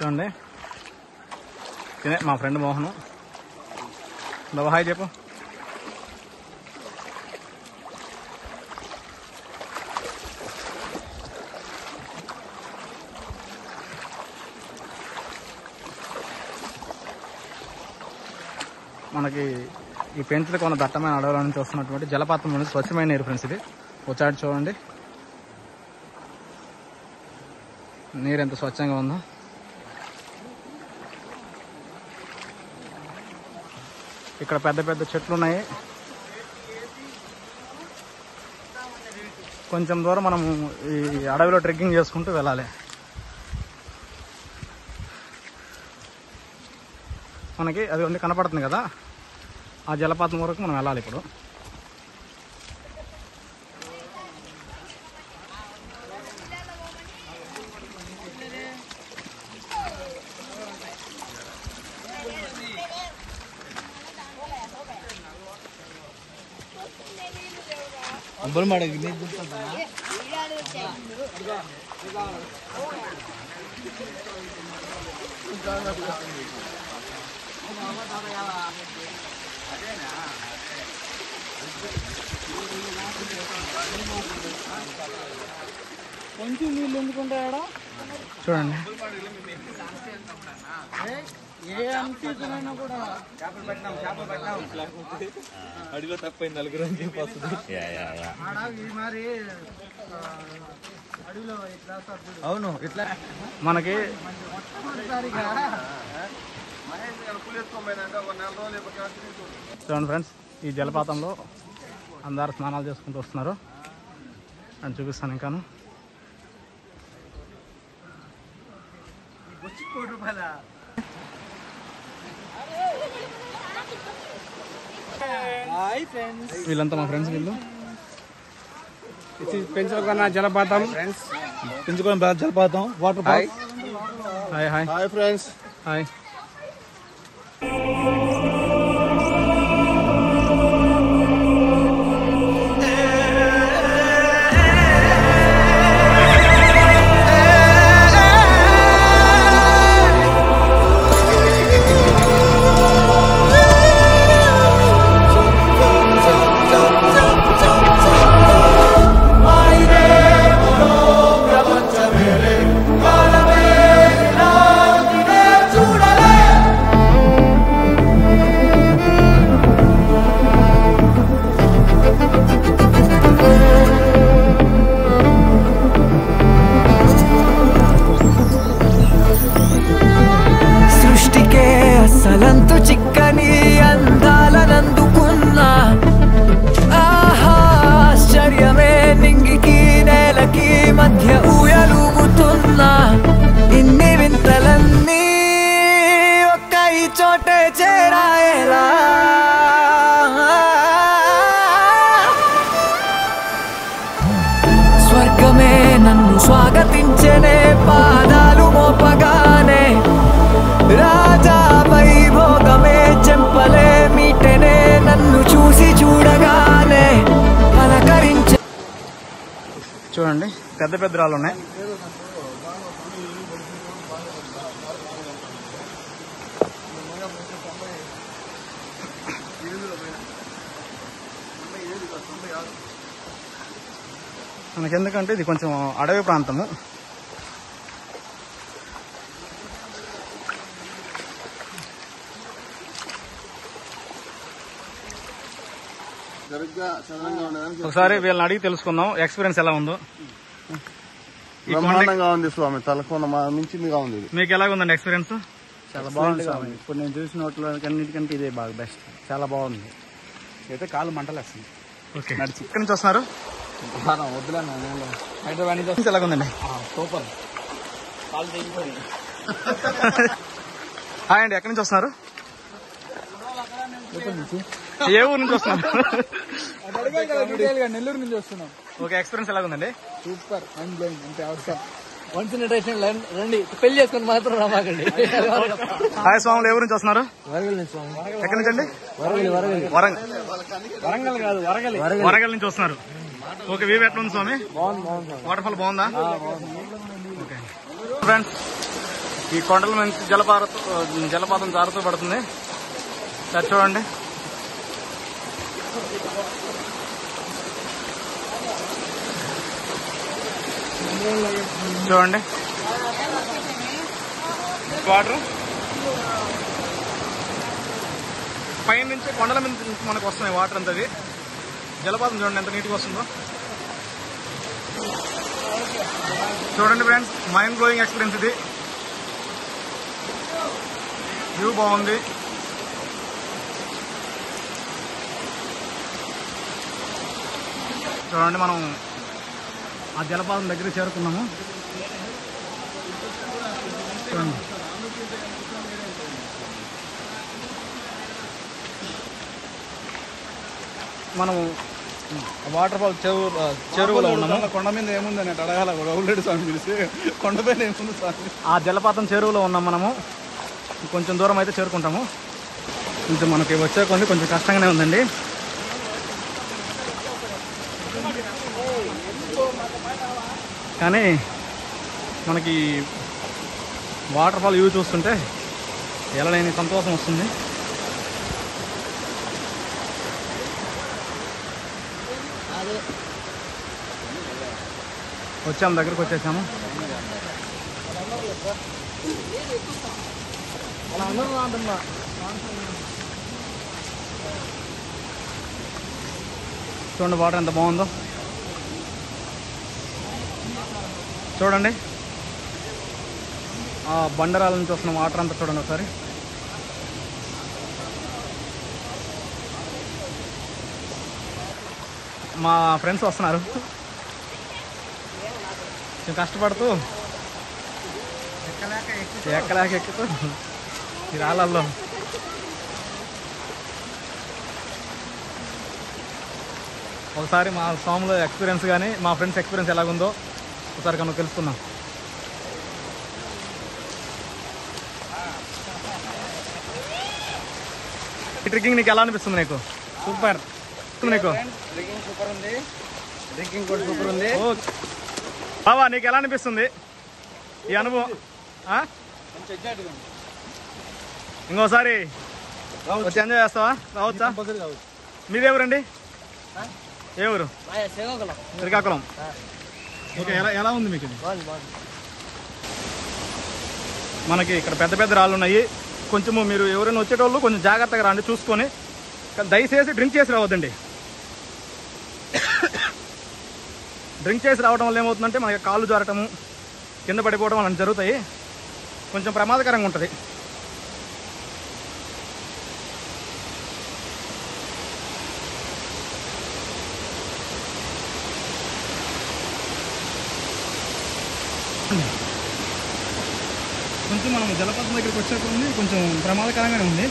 చూడండి తినే మా ఫ్రెండ్ మోహన్. బాబా హాయ్ చెప్పు. మనకి ఈ పెంచులు కొన్న దట్టమైన అడవుల నుంచి వస్తున్నటువంటి జలపాతం నుండి స్వచ్ఛమైన నీరు ఫ్రెండ్స్. ఇది వచ్చాడు చూడండి, నీరు ఎంత స్వచ్ఛంగా ఉందో. ఇక్కడ పెద్ద పెద్ద చెట్లు ఉన్నాయి. కొంచెం దూరం మనం ఈ అడవిలో ట్రెక్కింగ్ చేసుకుంటూ వెళ్ళాలి. మనకి అది only కనపడుతుంది కదా, ఆ జలపాతం వరకు మనం వెళ్ళాలి ఇప్పుడు. కొంచెం నీళ్ళు ఎందుకుంటాయా చూడండి. అడిలో తప్పైంది నలుగురు అని చెప్పి వస్తుంది. అవును ఇట్లా మనకి చూడండి ఫ్రెండ్స్, ఈ జలపాతంలో అందరు స్నానాలు చేసుకుంటూ వస్తున్నారు అని చూపిస్తాను. ఇంకాను వీళ్ళంతా మా ఫ్రెండ్స్. వీళ్ళు పెంచుకున్న జలపాతం ఫ్రెండ్స్, పెంచుకున్న జలపాతం waterfall. Hi hi hi friends. Hi. అసలంతు చిక్కని అందాలనందుకున్నా ఆశ్చర్యమే నింగికి నేలకి మధ్య ఊయలుగుతున్నా. ఇన్ని వింతలన్నీ ఒక్క ఈ చోటే చేరాయేలా. స్వర్గమే నన్ను స్వాగతించనే పాదాలు మోపగానే. రాజా వైభోగమే చెంపలే మీటనే నన్ను చూసి చూడగానే పలకరించే. చూడండి పెద్ద పెద్ద రాళ్ళు ఉన్నాయి. మనకెందుకంటే ఇది కొంచెం అడవి ప్రాంతము. ఒకసారి వీళ్ళని అడిగి తెలుసుకుందాం ఎక్స్పీరియన్స్ ఎలా ఉందో. బ్రహ్మాండంగా ఉంది స్వామి, తలకోన మించిందిగా ఉంది. మీకు ఎలా ఉందండి ఎక్స్పీరియన్స్? చాలా బాగుంది స్వామి. ఇప్పుడు నేను చూసిన వాటిలో అన్నిటికంటే ఇదే బాగా బెస్ట్. చాలా బాగుంది. అయితే కాలు మంటలేస్తుంది. ఓకే, ఎక్కడి నుంచి వస్తున్నారు? హైదరాబాద్ నుంచి ఎలా ఉందండి? సూపర్. హాయ్ అండి, ఎక్కడి నుంచి వస్తున్నారు? ఏ ఊరు నుంచి వస్తున్నారు? నెల్లూరు నుంచి వస్తున్నాం. ఓకే, ఎక్స్పీరియన్స్ ఎలా ఉందండి? Super, mind blowing. అంటే అవసరం వన్స్ ఇన్ ట్రైన్ రండి, పెళ్లి చేసుకుని మాత్రం రామాకండి. హాయ్ స్వాములు, ఏ ఊరు నుంచి వస్తున్నారు? వరగల్ నుంచి స్వామి. ఎక్కడి నుంచి అండి? వరంగల్ కాదు, వరగల్. వరగల్ నుంచి వస్తున్నారు. ఓకే, వ్యూ ఎట్లా ఉంది స్వామి? బాగుంది. వాటర్ ఫాల్ బాగుందా? ఓకే ఫ్రెండ్స్, ఈ కొండల నుంచి జలపాతం జారుతూ పడుతుంది. సార్ చూడండి, చూడండి వాటర్ పైన నుంచి కొండల మీద నుంచి మనకు వస్తున్నాయి వాటర్ అంతది. జలపాతం చూడండి ఎంత నీట్గా వస్తుందో. చూడండి ఫ్రెండ్స్, మైండ్ బ్లోయింగ్ ఎక్స్పీరియన్స్ ఇది. వ్యూ బాగుంది. చూడండి, మనం ఆ జలపాతం దగ్గరికి చేరుకున్నాము. చూడండి, మనం వాటర్ ఫాల్ చెరువులో ఉన్నాము. కొండ మీద ఏముందని అడగాల గౌలరెడ్డి స్వామి పిలిచి, కొండపైన ఏముంది స్వామి? ఆ జలపాతం చెరువులో ఉన్నాం మనము. కొంచెం దూరం అయితే చేరుకుంటాము. కొంచెం మనకి వచ్చే కొంది కొంచెం కష్టంగానే ఉందండి. కానీ మనకి వాటర్ ఫాల్ వ్యూ చూస్తుంటే ఎలాలేని సంతోషం వస్తుంది. వచ్చాము, దగ్గరకు వచ్చేసాము. చూడండి వాటర్ ఎంత బాగుందో. చూడండి ఆ బండరాల నుంచి వస్తున్న వాటర్ అంతా చూడండి ఒకసారి. మా ఫ్రెండ్స్ వస్తున్నారు కొంచెం కష్టపడుతూ, ఎక్కలేక ఎక్కుతూ ఈ రాళ్ళల్లో. ఒకసారి మా స్వాముల ఎక్స్పీరియన్స్ కానీ మా ఫ్రెండ్స్ ఎక్స్పీరియన్స్ ఎలాగుందో ఒకసారి కనుక తెలుసుకుందాం. ఈ ట్రెక్కింగ్ నీకు ఎలా అనిపిస్తుంది? నీకు సూపర్. నీకు డ్రింకింగ్ సూపర్ ఉంది, డ్రింకింగ్ కూడా సూపర్ ఉంది. బావా, నీకు ఎలా అనిపిస్తుంది ఈ అనుభవం? ఇంకోసారి వచ్చి ఎంజాయ్ చేస్తావా? రావచ్చా? మీదేవరండి? ఏ ఊరు? శ్రీకాకుళం. ఓకే, ఎలా ఉంది మీకు? మనకి ఇక్కడ పెద్ద పెద్ద రాళ్ళు ఉన్నాయి. కొంచెము మీరు ఎవరైనా వచ్చేటోళ్ళు కొంచెం జాగ్రత్తగా రండి, చూసుకొని. దయచేసి డ్రింక్ చేసి రావద్దండి. డ్రింక్ చేసి రావడం వల్ల ఏమవుతుందంటే మనకి కాళ్ళు జారటము, కింద పడిపోవడం అలాంటి జరుగుతాయి. కొంచెం ప్రమాదకరంగా ఉంటుంది. కొంచెం మనం జలపాతం దగ్గరికి వచ్చేటప్పుడు కొంచెం ప్రమాదకరంగానే ఉంది.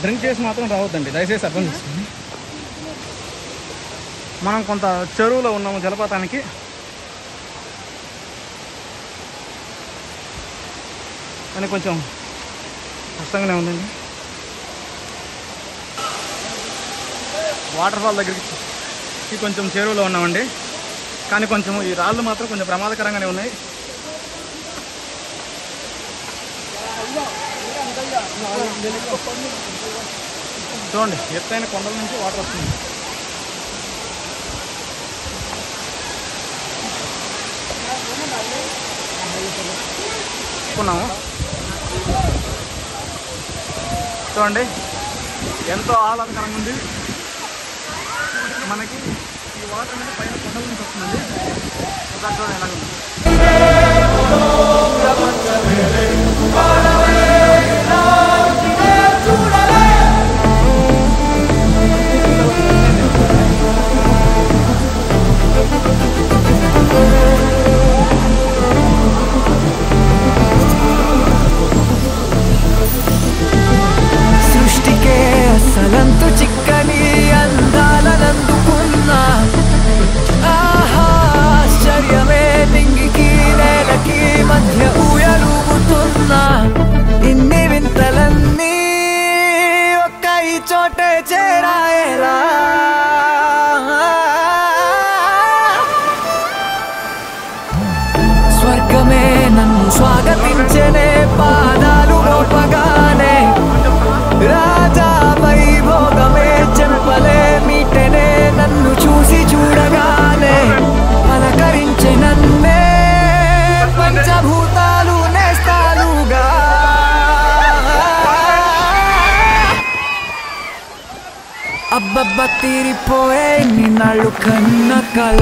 డ్రింక్ చేసి మాత్రం రావద్దండి, దయచేసి అర్థం చేసుకోండి. మనం కొంత చెరువులో ఉన్నాము జలపాతానికి. కానీ కొంచెం కష్టంగానే ఉందండి. వాటర్ ఫాల్ దగ్గరికి కొంచెం చెరువులో ఉన్నామండి. కానీ కొంచెం ఈ రాళ్ళు మాత్రం కొంచెం ప్రమాదకరంగానే ఉన్నాయి. చూడండి, ఎత్తైన కొండల నుంచి వాటర్ వస్తుంది. చూడండి ఎంతో ఆహ్లాదకరంగా ఉంది. మనకి ఈ వాటర్ అనేది పైన కొండల నుంచి వస్తుందండి. ఒకసారి చూడండి ఎలాగుంది. సృష్టికే అసలంతు చిక్కని అందాలనందుకున్నా ఆశ్చర్యమే నీ స్వాగతించనే పాదాలు మోపగానే రాజా వైభోగమే చెంపలే మీటనే నన్ను చూసి చూడగానే పలకరించే నన్నే పంచభూతాలు నేస్తాలుగా అబ్బబ్బ తీరిపోయే నిన్నాళ్ళు కన్న కళ